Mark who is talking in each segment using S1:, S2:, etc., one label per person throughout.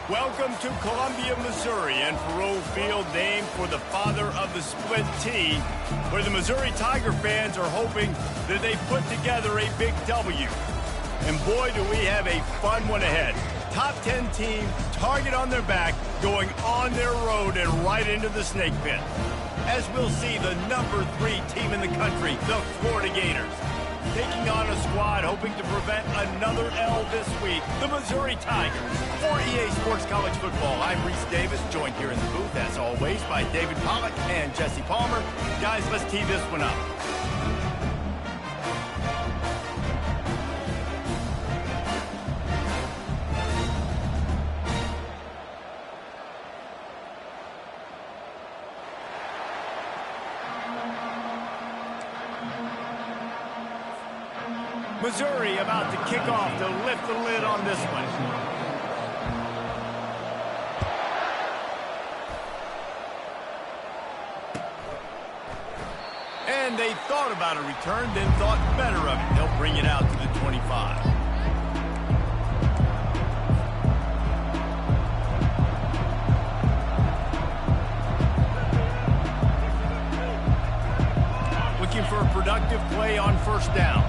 S1: Welcome to Columbia, Missouri, and Faroe Field, named for the father of the split T, where the Missouri Tiger fans are hoping that they put together a big W. And boy, do we have a fun one ahead. Top 10 team, target on their back, going on their road and right into the snake pit. As we'll see, the number 3 team in the country, the Florida Gators, taking on a squad hoping to prevent another L this week, the Missouri Tigers. For EA Sports College Football, I'm Reese Davis, joined here in the booth, as always, by David Pollack and Jesse Palmer. Guys, let's tee this one up. Missouri about to kick off to lift the lid on this one. And they thought about a return, then thought better of it. They'll bring it out to the 25. Looking for a productive play on first down.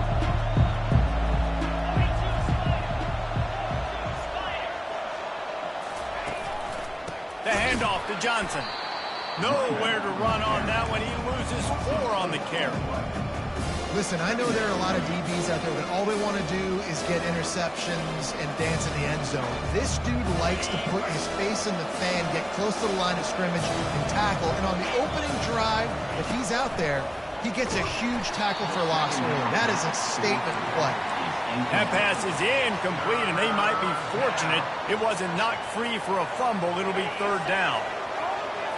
S1: The handoff to Johnson. Nowhere to run on that one. He loses 4 on the carry.
S2: Listen, I know there are a lot of DBs out there that all they want to do is get interceptions and dance in the end zone. This dude likes to put his face in the fan, get close to the line of scrimmage, and tackle. And on the opening drive, if he's out there, he gets a huge tackle for loss early. That is a statement play.
S1: That pass is incomplete, and they might be fortunate it wasn't knocked free for a fumble. It'll be 3rd down.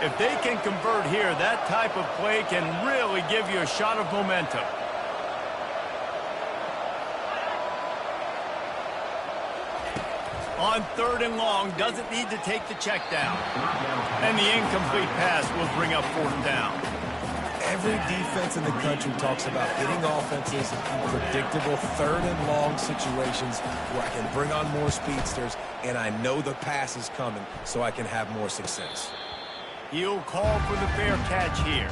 S1: If they can convert here, that type of play can really give you a shot of momentum. On 3rd and long, doesn't need to take the check down. And the incomplete pass will bring up 4th down.
S3: Every defense in the country talks about hitting offenses in predictable 3rd and long situations where I can bring on more speedsters and I know the pass is coming so I can have more success.
S1: He'll call for the fair catch here.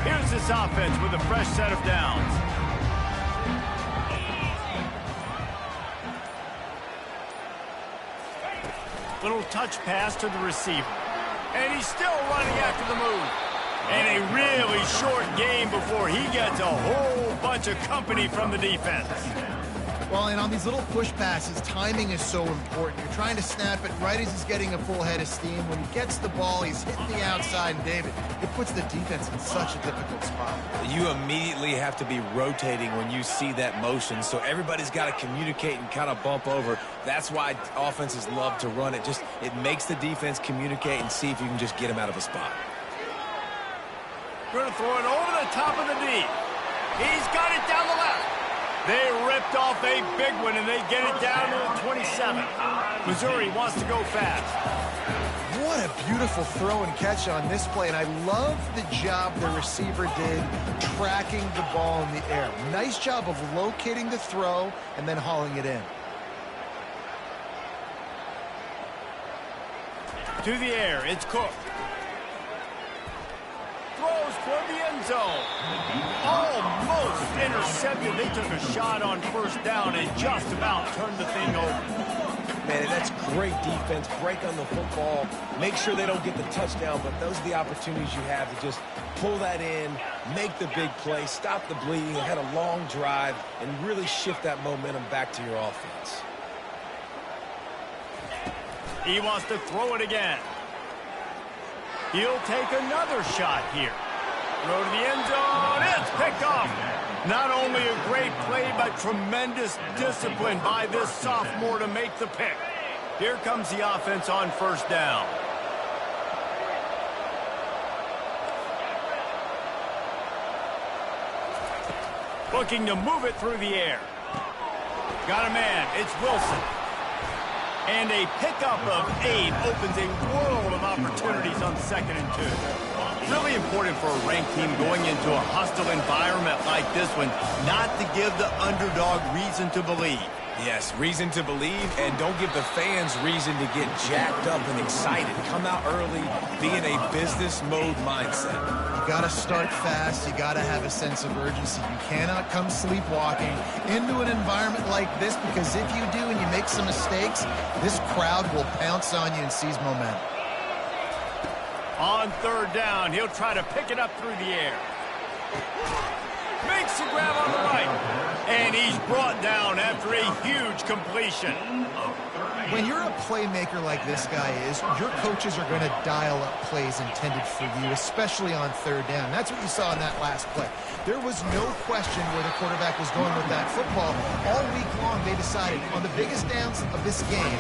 S1: Here's this offense with a fresh set of downs. Little touch pass to the receiver. And he's still running after the move. And a really short game before he gets a whole bunch of company from the defense.
S2: Well, and on these little push passes, timing is so important. You're trying to snap it right as he's getting a full head of steam. When he gets the ball, he's hitting the outside, and David, it puts the defense in such a difficult spot.
S3: You immediately have to be rotating when you see that motion, so everybody's got to communicate and kind of bump over. That's why offenses love to run it. It makes the defense communicate and see if you can just get him out of a spot.
S1: Going to throw it over the top of the D. He's got it down the left. They ripped off a big one, and they get it down to the 27. Missouri wants to go fast.
S2: What a beautiful throw and catch on this play, and I love the job the receiver did tracking the ball in the air. Nice job of locating the throw and then hauling it in.
S1: To the air, it's Cook. Throws toward the end zone. Almost intercepted. They took a shot on first down and just about turned the thing over.
S3: Man, that's great defense. Break on the football. Make sure they don't get the touchdown, but those are the opportunities you have to just pull that in, make the big play, stop the bleeding, and had a long drive, and really shift that momentum back to your offense.
S1: He wants to throw it again. He'll take another shot here. Throw to the end zone. It's picked off. Not only a great play, but tremendous discipline by this sophomore to make the pick. Here comes the offense on first down. Looking to move it through the air. Got a man. It's Wilson. And a pickup of 8 opens a world of opportunities on 2nd and 2. Really important for a ranked team going into a hostile environment like this one, not to give the underdog reason to believe.
S3: Yes, reason to believe, and don't give the fans reason to get jacked up and excited. Come out early, be in a business mode mindset.
S2: You got to start fast. You got to have a sense of urgency. You cannot come sleepwalking into an environment like this, because if you do and you make some mistakes, this crowd will pounce on you and seize momentum.
S1: On 3rd down, he'll try to pick it up through the air. Makes the grab on the right. And he's brought down after a huge completion.
S2: When you're a playmaker like this guy is, your coaches are going to dial up plays intended for you, especially on 3rd down. That's what you saw in that last play. There was no question where the quarterback was going with that football. All week long, they decided on the biggest downs of this game,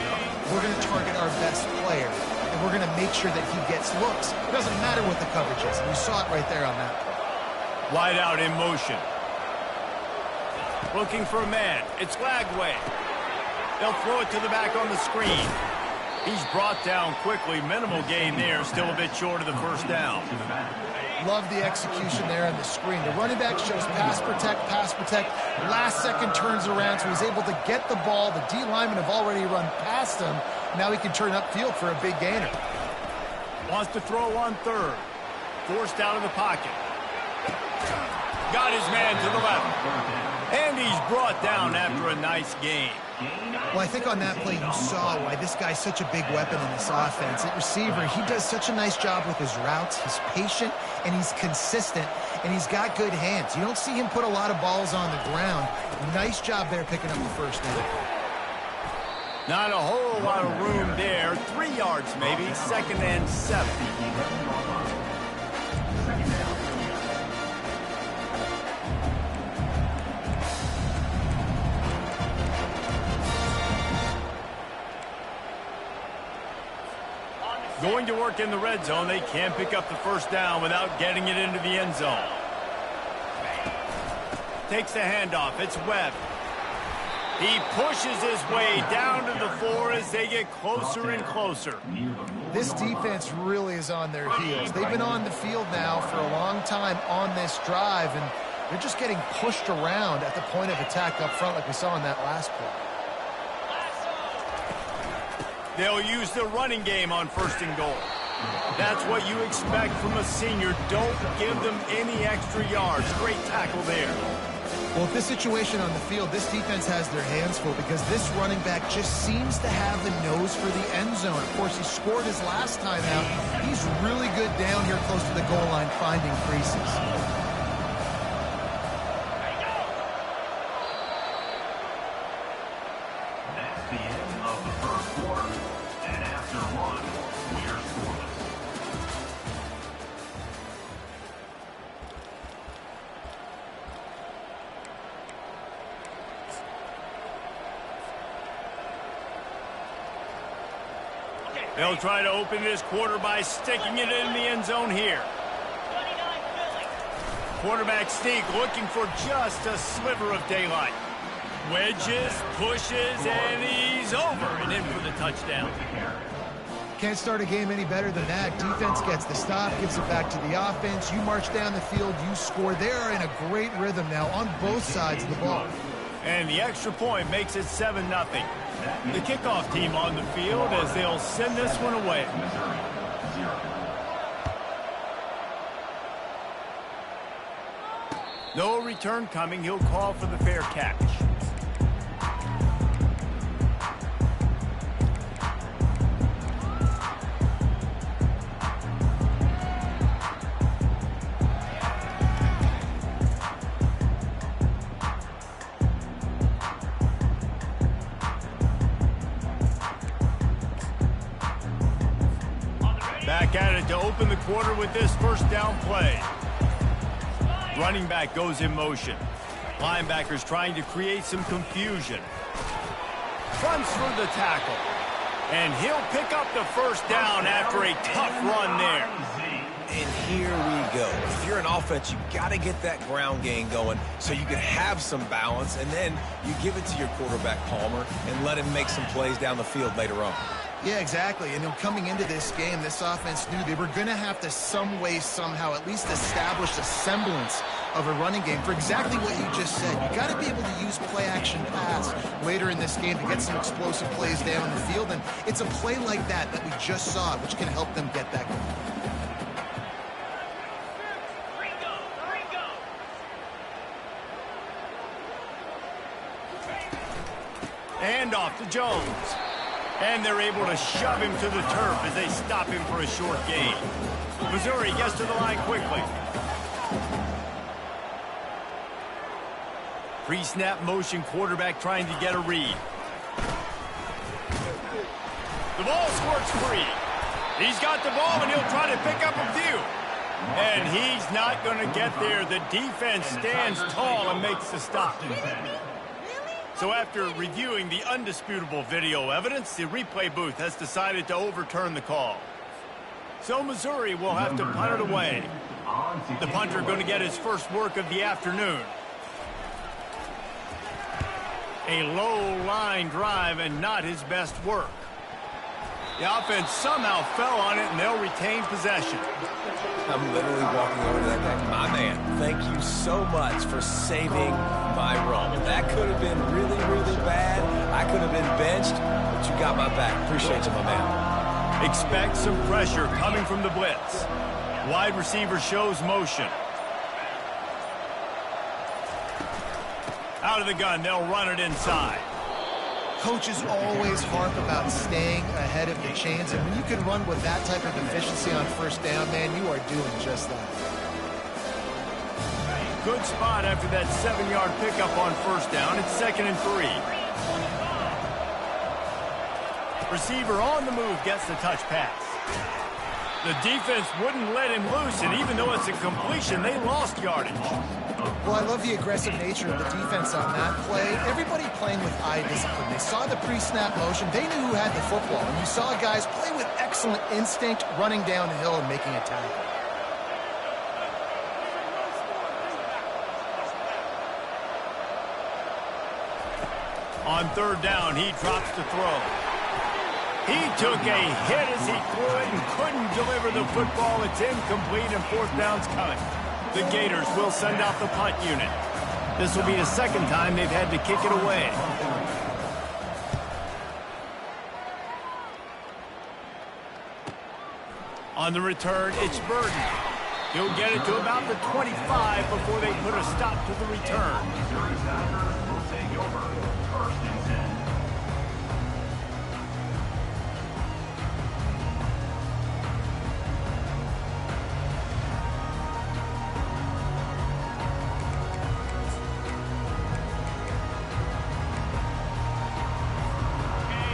S2: we're going to target our best player, and we're going to make sure that he gets looks. It doesn't matter what the coverage is, and you saw it right there on that play.
S1: Wide out in motion. Looking for a man. It's Lagway. They'll throw it to the back on the screen. He's brought down quickly. Minimal gain there. Still a bit short of the 1st down.
S2: Love the execution there on the screen. The running back shows pass protect, pass protect. Last second turns around, so he's able to get the ball. The D linemen have already run past him. Now he can turn upfield for a big gainer.
S1: Wants to throw on 3rd. Forced out of the pocket. Got his man to the left. And he's brought down after a nice gain.
S2: Well, I think on that play you saw why this guy's such a big weapon in this offense. At receiver, he does such a nice job with his routes. He's patient, and he's consistent, and he's got good hands. You don't see him put a lot of balls on the ground. Nice job there picking up the 1st down.
S1: Not a whole lot of room there. 3 yards maybe. 2nd and 7. Going to work in the red zone. They can't pick up the 1st down without getting it into the end zone. Takes the handoff. It's Webb. He pushes his way down to the 4 as they get closer and closer.
S2: This defense really is on their heels. They've been on the field now for a long time on this drive, and they're just getting pushed around at the point of attack up front like we saw in that last play.
S1: They'll use the running game on 1st and goal. That's what you expect from a senior. Don't give them any extra yards. Great tackle there.
S2: Well, with this situation on the field, this defense has their hands full because this running back just seems to have the nose for the end zone. Of course, he scored his last time out. He's really good down here close to the goal line finding creases.
S1: They'll try to open this quarter by sticking it in the end zone here. Quarterback sneak looking for just a sliver of daylight. Wedges, pushes, and he's over and in for the touchdown.
S2: Can't start a game any better than that. Defense gets the stop, gives it back to the offense. You march down the field, you score. They're in a great rhythm now on both sides of the ball.
S1: And the extra point makes it 7-0. The kickoff team on the field as they'll send this one away. No return coming. He'll call for the fair catch. Back at it to open the quarter with this 1st down play. Running back goes in motion. Linebackers trying to create some confusion. Fronts for the tackle. And he'll pick up the 1st down after a tough run there.
S3: And here we go. If you're an offense, you got to get that ground game going so you can have some balance, and then you give it to your quarterback, Palmer, and let him make some plays down the field later on.
S2: Yeah, exactly. And coming into this game, this offense knew they were going to have to some way, somehow, at least establish a semblance of a running game for exactly what you just said. You got to be able to use play-action pass later in this game to get some explosive plays down the field. And it's a play like that we just saw, which can help them get that going.
S1: And off to Jones. And they're able to shove him to the turf as they stop him for a short gain. Missouri gets to the line quickly. Pre-snap motion quarterback trying to get a read. The ball squirts free. He's got the ball and he'll try to pick up a few. And he's not going to get there. The defense stands tall and makes the stop. So after reviewing the undisputable video evidence, the replay booth has decided to overturn the call. So Missouri will have to punt it away. The punter going to get his first work of the afternoon. A low line drive and not his best work. The offense somehow fell on it and they'll retain possession.
S3: I'm literally walking over to that guy. My man, thank you so much for saving my run. That could have been really, really bad. I could have been benched, but you got my back. Appreciate you, my man.
S1: Expect some pressure coming from the blitz. Wide receiver shows motion. Out of the gun, they'll run it inside.
S2: Coaches always harp about staying ahead of the chains, and when you can run with that type of efficiency on first down, man, you are doing just that.
S1: Good spot after that 7-yard pickup on first down. It's 2nd and 3. Receiver on the move gets the touch pass. The defense wouldn't let him loose, and even though it's a completion, they lost yardage.
S2: Well, I love the aggressive nature of the defense on that play. Everybody playing with eye discipline. They saw the pre-snap motion. They knew who had the football. And you saw guys play with excellent instinct, running down the hill and making a tackle.
S1: On third down, he drops to throw. He took a hit as he threw it and couldn't deliver the football. It's incomplete and fourth down's coming. The Gators will send out the punt unit. This will be the second time they've had to kick it away. On the return, it's Burton. He'll get it to about the 25 before they put a stop to the return.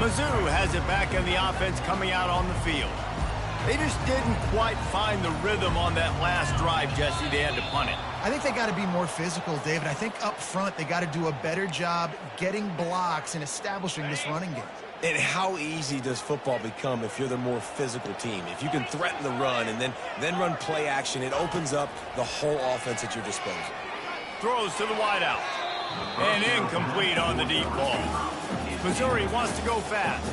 S1: Mizzou has it back in the offense coming out on the field. They just didn't quite find the rhythm on that last drive, Jesse. They had to punt it.
S2: I think they got to be more physical, David. I think up front they got to do a better job getting blocks and establishing this running game.
S3: And how easy does football become if you're the more physical team? If you can threaten the run and then run play action, it opens up the whole offense at your disposal.
S1: Throws to the wideout. And incomplete on the deep ball. Missouri wants to go fast.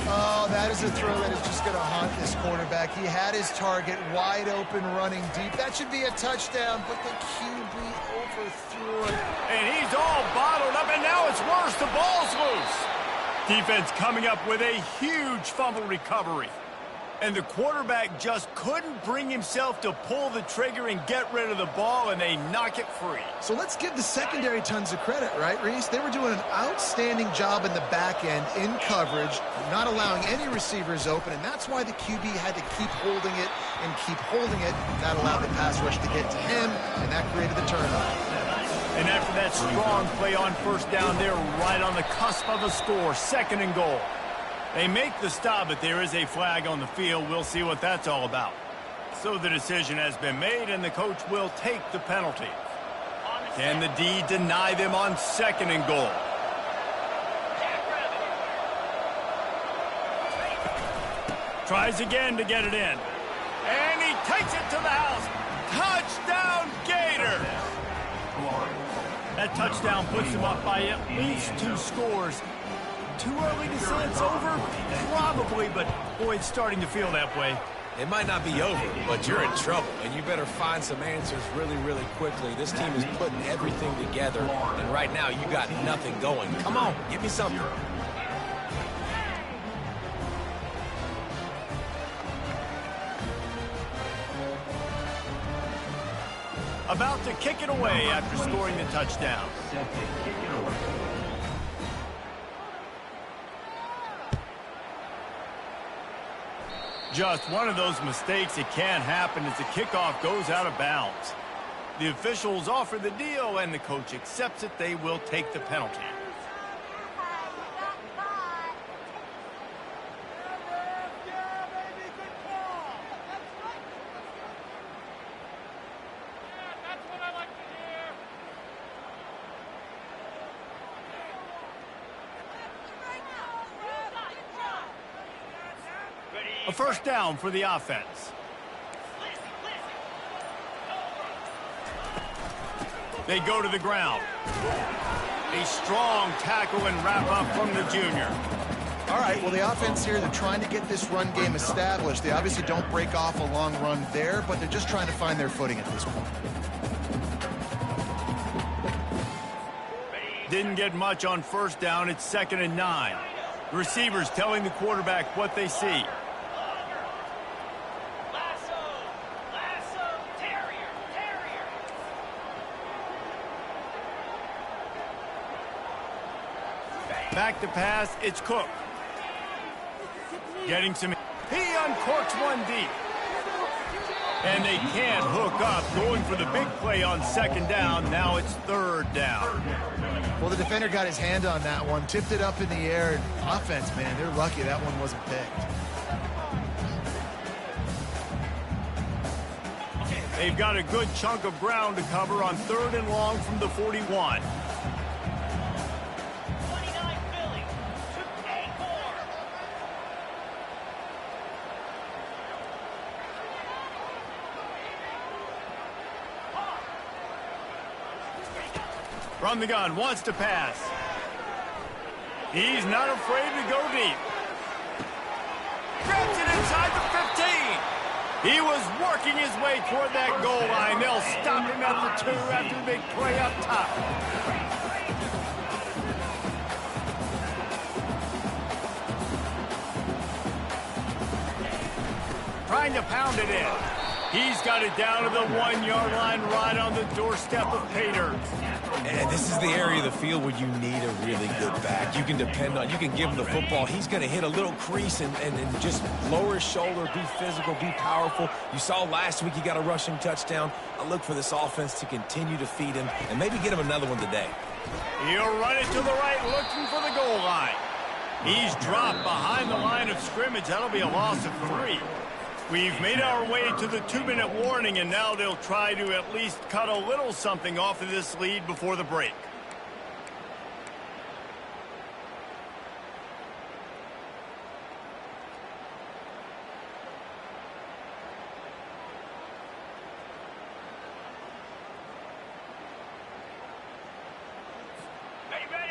S2: Oh, that is a throw that is just going to haunt this quarterback. He had his target wide open running deep. That should be a touchdown, but the QB overthrew it.
S1: And he's all bottled up, and now it's worse. The ball's loose. Defense coming up with a huge fumble recovery. And the quarterback just couldn't bring himself to pull the trigger and get rid of the ball, and they knock it free.
S2: So let's give the secondary tons of credit, right, Reese? They were doing an outstanding job in the back end in coverage, not allowing any receivers open, and that's why the QB had to keep holding it and keep holding it. That allowed the pass rush to get to him, and that created the turnover.
S1: And after that strong play on first down, they're right on the cusp of a score, 2nd and goal. They make the stop, but there is a flag on the field. We'll see what that's all about. So the decision has been made, and the coach will take the penalty. Can the D deny them on 2nd and goal? Tries again to get it in. And he takes it to the house. Touchdown, Gators! That touchdown puts them up by at least 2 scores. Too early to say it's over? Probably, but boy, it's starting to feel that way.
S3: It might not be over, but you're in trouble, and you better find some answers really, really quickly. This team is putting everything together, and right now you got nothing going. Come on, give me something.
S1: About to kick it away after scoring the touchdown. Just one of those mistakes that can happen as the kickoff goes out of bounds. The officials offer the deal, and the coach accepts it. They will take the penalty. A first down for the offense. They go to the ground. A strong tackle and wrap up from the junior.
S2: All right, well, the offense here, they're trying to get this run game established. They obviously don't break off a long run there, but they're just trying to find their footing at this point.
S1: Didn't get much on first down. It's 2nd and 9. The receivers telling the quarterback what they see. Back to pass, it's Cook. Getting some... He uncorks one deep. And they can't hook up. Going for the big play on 2nd down. Now it's 3rd down.
S2: Well, the defender got his hand on that one, tipped it up in the air. And offense, man, they're lucky that one wasn't picked.
S1: They've got a good chunk of ground to cover on 3rd and long from the 41. From the gun, wants to pass. He's not afraid to go deep. Grabs it inside the 15. He was working his way toward that goal line. They'll stop him at the 2 after the big play up top. Trying to pound it in. He's got it down to the 1-yard line right on the doorstep of Gators.
S3: And this is the area of the field where you need a really good back. You can depend on, you can give him the football. He's going to hit a little crease and just lower his shoulder, be physical, be powerful. You saw last week he got a rushing touchdown. I look for this offense to continue to feed him and maybe get him another one today.
S1: He'll run it to the right, looking for the goal line. He's dropped behind the line of scrimmage. That'll be a loss of 3. We've made our way to the 2-minute warning, and now they'll try to at least cut a little something off of this lead before the break.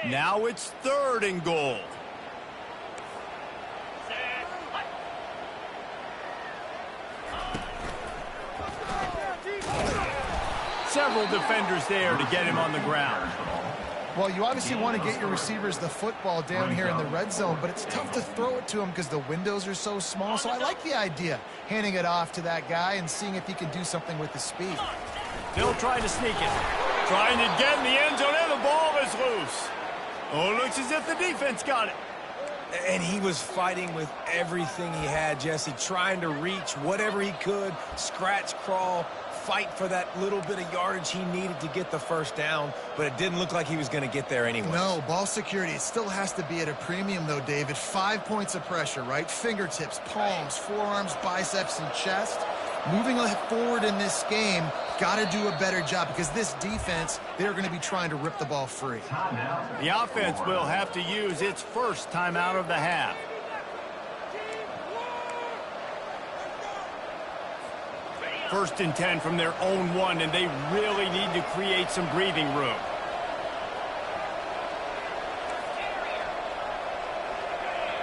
S1: Now it's 3rd and goal. Several defenders there to get him on the ground.
S2: Well, you obviously want to get your receivers the football down here in the red zone, but it's tough to throw it to them because the windows are so small. So I like the idea, handing it off to that guy and seeing if he can do something with his speed.
S1: They'll try to sneak it. Trying to get in the end zone, and the ball is loose. Oh, it looks as if the defense got it.
S3: And he was fighting with everything he had, Jesse, trying to reach whatever he could, scratch, crawl, fight for that little bit of yardage he needed to get the first down, but it didn't look like he was going to get there anyway.
S2: No, ball security, it still has to be at a premium, though, David. 5 points of pressure, right? Fingertips, palms, forearms, biceps, and chest. Moving forward in this game, got to do a better job because this defense, they're going to be trying to rip the ball free.
S1: The offense will have to use its first timeout of the half. First and 10 from their own 1, and they really need to create some breathing room.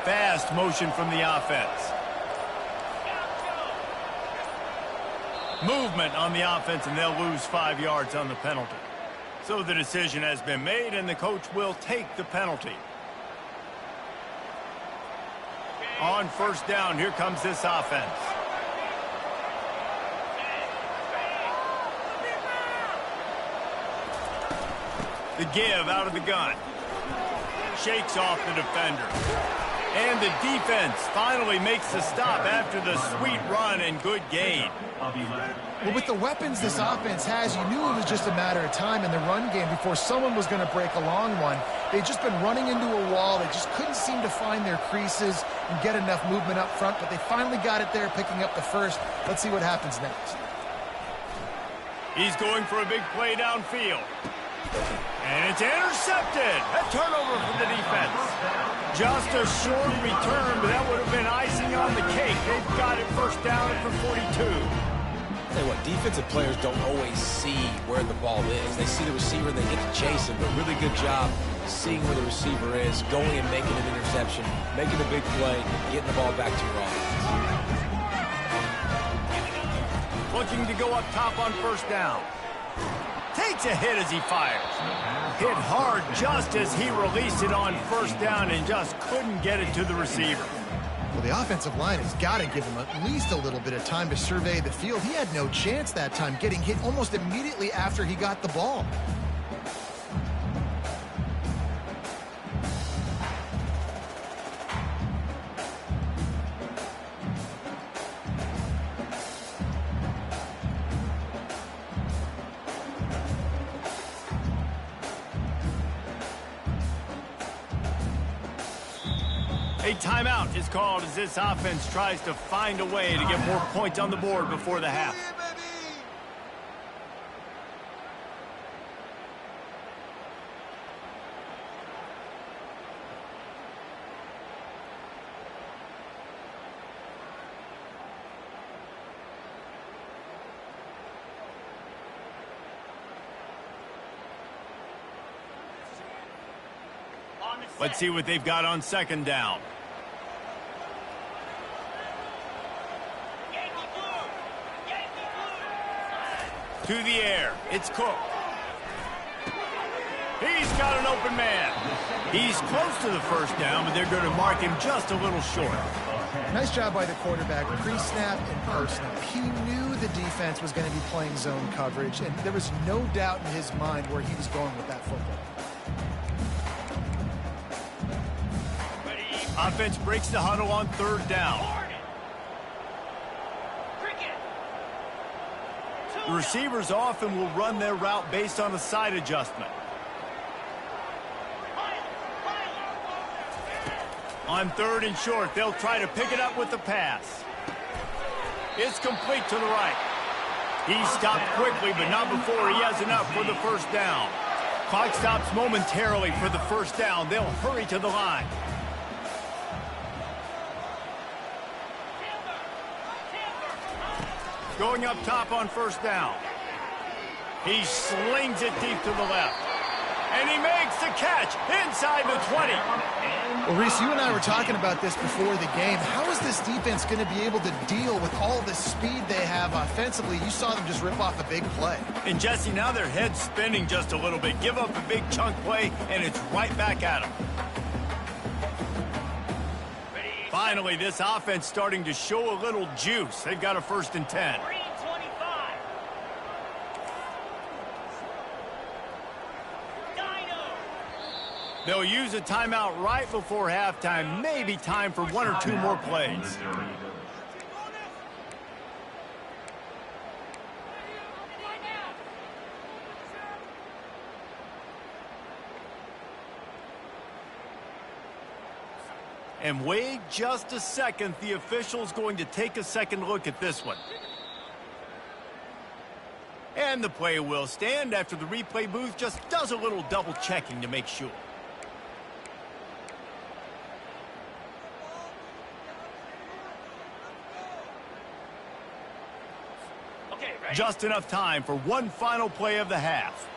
S1: Fast motion from the offense. Movement on the offense, and they'll lose 5 yards on the penalty. So the decision has been made, and the coach will take the penalty. On first down, here comes this offense. The give out of the gun. Shakes off the defender. And the defense finally makes the stop after the sweet run and good gain.
S2: Well, with the weapons this offense has, you knew it was just a matter of time in the run game before someone was going to break a long one. They've just been running into a wall. They just couldn't seem to find their creases and get enough movement up front, but they finally got it there, picking up the first. Let's see what happens next.
S1: He's going for a big play downfield. And it's intercepted. A turnover for the defense. Just a short return, but that would have been icing on the cake. They've got it first down at the 42.
S3: Tell you what, defensive players don't always see where the ball is. They see the receiver, they get to chase him, but really good job seeing where the receiver is, going and making an interception, making a big play, getting the ball back to your offense.
S1: Looking to go up top on first down. Takes a hit as he fires. Hit hard just as he released it on first down and just couldn't get it to the receiver.
S2: Well, the offensive line has got to give him at least a little bit of time to survey the field. He had no chance that time, getting hit almost immediately after he got the ball.
S1: A timeout is called as this offense tries to find a way to get more points on the board before the half. Let's see what they've got on second down. To the air. It's Cook. He's got an open man. He's close to the first down, but they're going to mark him just a little short.
S2: Nice job by the quarterback, pre-snap and post-snap. He knew the defense was going to be playing zone coverage, and there was no doubt in his mind where he was going with that football.
S1: Offense breaks the huddle on third down. The receivers often will run their route based on a side adjustment. On third and short, they'll try to pick it up with the pass. It's complete to the right. He stopped quickly, but not before he has enough for the first down. Clock stops momentarily for the first down. They'll hurry to the line. Going up top on first down. He slings it deep to the left. And he makes the catch inside the 20.
S2: Well, Reese, you and I were talking about this before the game. How is this defense going to be able to deal with all the speed they have offensively? You saw them just rip off a big play.
S1: And, Jesse, now their head's spinning just a little bit. Give up a big chunk play, and it's right back at them. Finally, this offense starting to show a little juice. They've got a first and 10. They'll use a timeout right before halftime. Maybe time for one or two more plays. And wait just a second. The official's going to take a second look at this one. And the play will stand after the replay booth just does a little double checking to make sure. Just enough time for one final play of the half.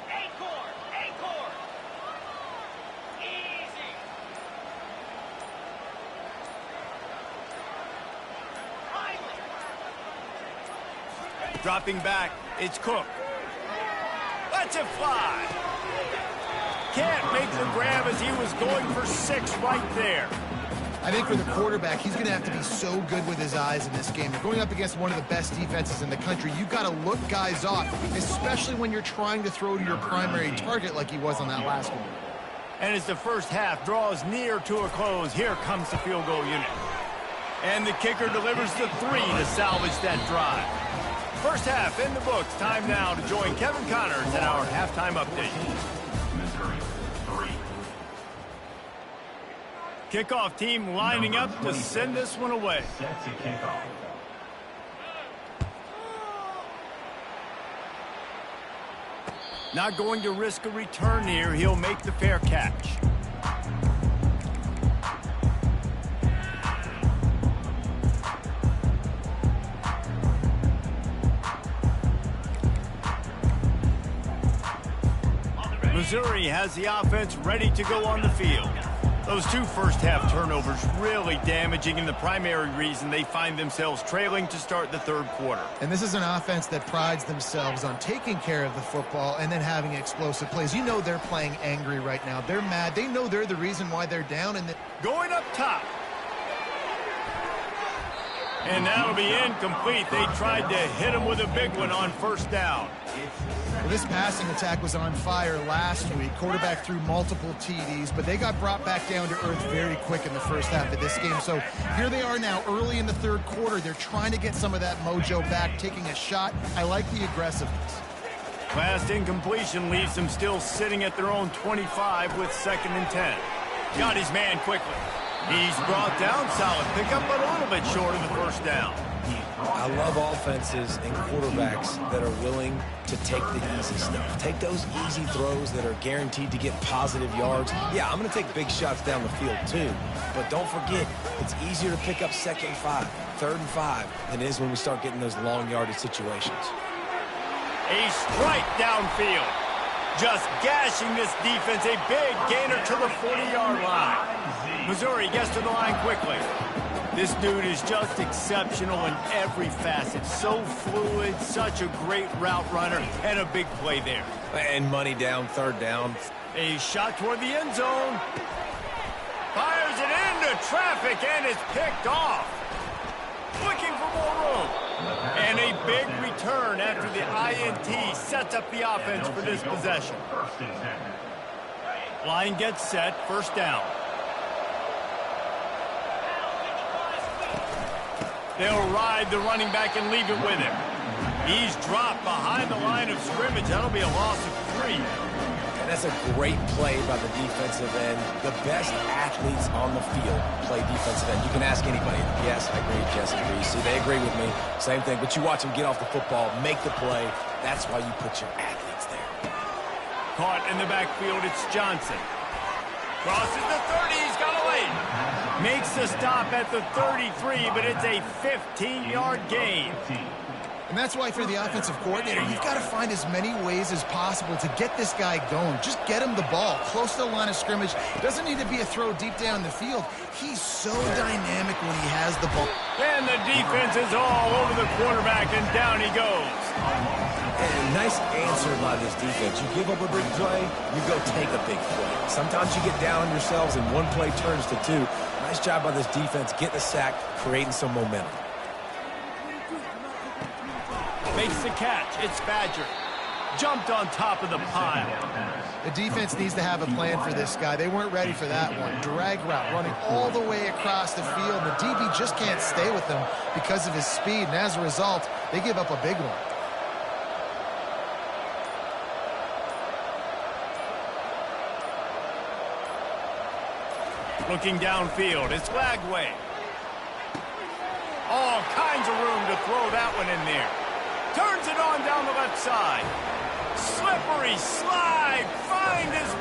S1: Dropping back, it's Cook. Lets it fly. Can't make the grab as he was going for 6 right there.
S2: I think for the quarterback, he's going to have to be so good with his eyes in this game. You're going up against one of the best defenses in the country. You've got to look guys off, especially when you're trying to throw to your primary target like he was on that last one.
S1: And as the first half draws near to a close, here comes the field goal unit. And the kicker delivers the 3 to salvage that drive. First half in the books. Time now to join Kevin Connors in our halftime update. Kickoff team lining up to send this one away. Not going to risk a return here. He'll make the fair catch. Missouri has the offense ready to go on the field. Those 2 first-half turnovers really damaging, and the primary reason they find themselves trailing to start the third quarter.
S2: And this is an offense that prides themselves on taking care of the football and then having explosive plays. You know they're playing angry right now. They're mad. They know they're the reason why they're down. And
S1: going up top. And that'll be incomplete. They tried to hit him with a big one on first down.
S2: Well, this passing attack was on fire last week. Quarterback threw multiple TDs, but they got brought back down to earth very quick in the first half of this game. So here they are now early in the third quarter. They're trying to get some of that mojo back, taking a shot. I like the aggressiveness.
S1: Last incompletion leaves them still sitting at their own 25 with 2nd and 10. Got his man quickly. He's brought down, solid pickup, but a little bit short of the first down.
S3: I love offenses and quarterbacks that are willing to take the easy stuff. Take those easy throws that are guaranteed to get positive yards. Yeah, I'm going to take big shots down the field too. But don't forget, it's easier to pick up 2nd and 5, 3rd and 5 than it is when we start getting those long yardage situations.
S1: A strike downfield. Just gashing this defense. A big gainer to the 40-yard line. Missouri gets to the line quickly. This dude is just exceptional in every facet. So fluid, such a great route runner, and a big play there.
S3: And money down, 3rd down.
S1: A shot toward the end zone. Fires it into traffic, and it's picked off. Looking for more room. And a big return after the INT sets up the offense for this possession. Line gets set, first down. They'll ride the running back and leave it with him. He's dropped behind the line of scrimmage. That'll be a loss of 3.
S3: And that's a great play by the defensive end. The best athletes on the field play defensive end. You can ask anybody. Yes, I agree. Jesse agrees. See, they agree with me. Same thing. But you watch them get off the football, make the play. That's why you put your athletes there.
S1: Caught in the backfield, it's Johnson. Crosses the 30, he's got a lane. Makes the stop at the 33, but it's a 15-yard gain.
S2: And that's why for the offensive coordinator, you've got to find as many ways as possible to get this guy going. Just get him the ball close to the line of scrimmage. Doesn't need to be a throw deep down the field. He's so dynamic when he has the ball.
S1: And the defense is all over the quarterback, and down he goes.
S3: And nice answer by this defense. You give up a big play, you go take a big play. Sometimes you get down on yourselves and one play turns to 2. Nice job by this defense getting a sack, creating some momentum.
S1: Makes the catch. It's Badger. Jumped on top of the pile.
S2: The defense needs to have a plan for this guy. They weren't ready for that one. Drag route, running all the way across the field. The DB just can't stay with him because of his speed, and as a result, they give up a big one.
S1: Looking downfield, it's Lagway. All kinds of room to throw that one in there. Turns it on down the left side. Slippery slide, find his